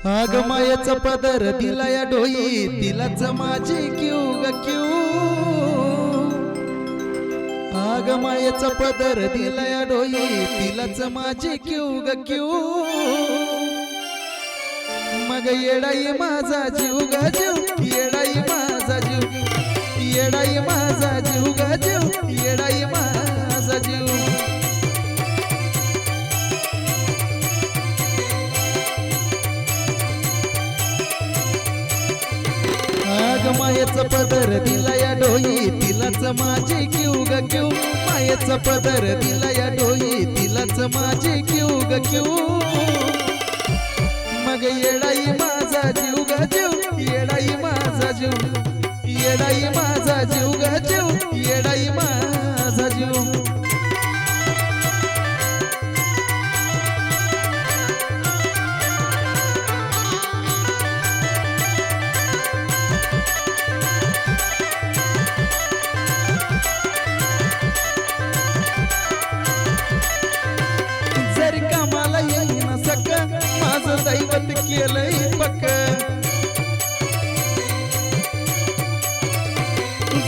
आग मायेचा पदर दिला या डोई तिलाच माझी क्यू ग क्यू। आग मायेचा पदर दिला या डोई तिलाच माझी क्यू ग क्यू। मग येडाई माझा जीव ग जीव येडाई माझा जीव येडाई माझा जीव ग जीव येडाई माझा जीव। आग मायेचा पदर दिला या डोई तिलाच माझी क्यू ग क्यू। मायेचा पदर दिला या डोई तिलाच माझी क्यू ग क्यू। मग येडाई माझा जीव ग जीव येडाई माझा जीव येडाई माझा जीव ग जीव येडाई माझा जीव। जरी कामाला येईना सक माझं दैवत केलंय पक्क।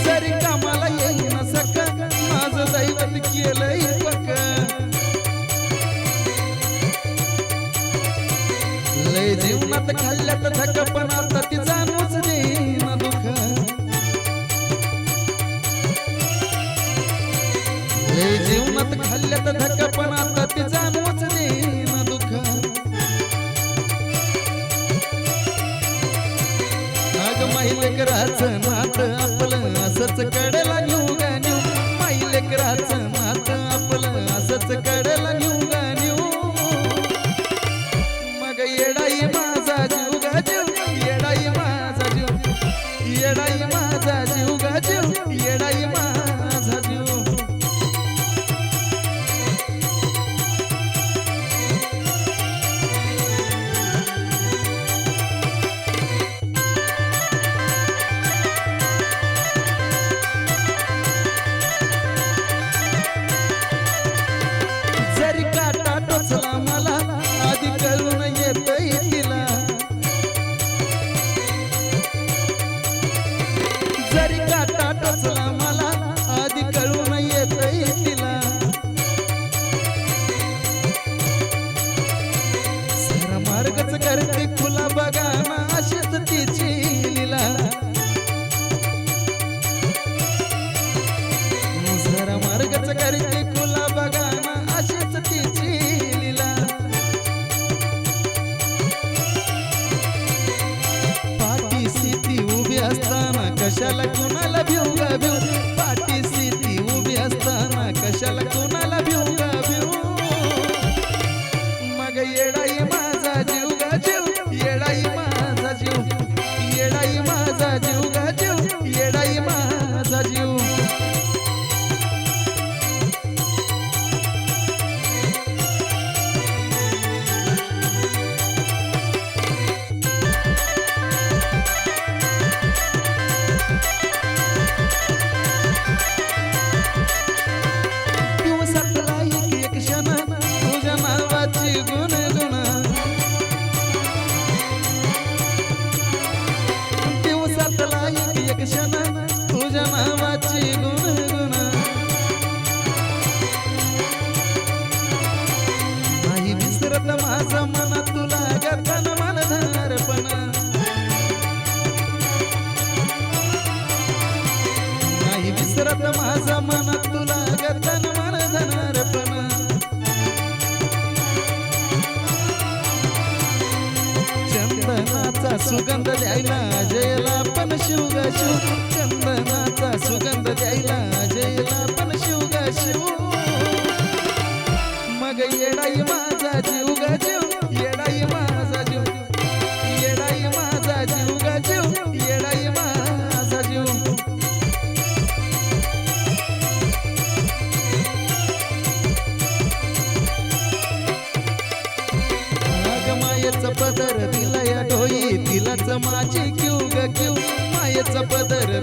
जरी कामाला येईना सक माझं दैवत केलंय पक्क। लय जीवनात खाल्ल्यात धक पण आता ती जाणूच देईना दुःख। लय जीवनात खाल्ल्यात धक पण आता ती जाणूच देईना दुःख। आग माईलेकराचं नात आपलं असंच कडेला नेऊ ग नेऊ। माईलेकराचं नात आपलं असंच कडेला नेऊ ग नेऊ। मग येडाई माझा जीव ग जीव येडाई माझा जीव येडाई माझा जीव ग जीव येडाई माझा जीव। जरी काटा टोचला मला आधी कळून येतंय तिला। जरी काटा टोचला मला आधी कळून येतंय तिला। सारा मार्गच करते खुला बघा ना अशीच तिची लीला। सारा मार्गच करते खुला बघा ना अशीच तिची लीला। पाठीशी ती उभी असताना कशाला कोणाला भिऊ ग भिऊ। पाठीशी ती उभी असताना कशाला कोणाला भिऊ ग भिऊ। मग येडाई माझा जीव ग जीव येडाई माझा जीव येडाई माझा जीव ग जीव येडाई माझा जीव। दिवसातला एक क्षण तुझ्या नावाची गुणगुण। दिवसातला एक क्षण तुझ्या नावाची गुणगुण। नाही विसरत माझं मन तुला गतन मनधारपण। नाही विसरत माझं मन तुला गतन मनधारपण। चंदनाचा सुगंध द्यायला जयला पण शिव ग शिव। चंदनाचा सुगंध द्यायला जयला पण शिव ग शिव। मग येडाई माझा जीव ग जीव येडाई माझा जीव येडाई माझा जीव ग जीव येडाई माझा जीव। आग मायेचा पदर दिला या डोई तिलाच माझी क्यू ग क्यू। मायेचा पदर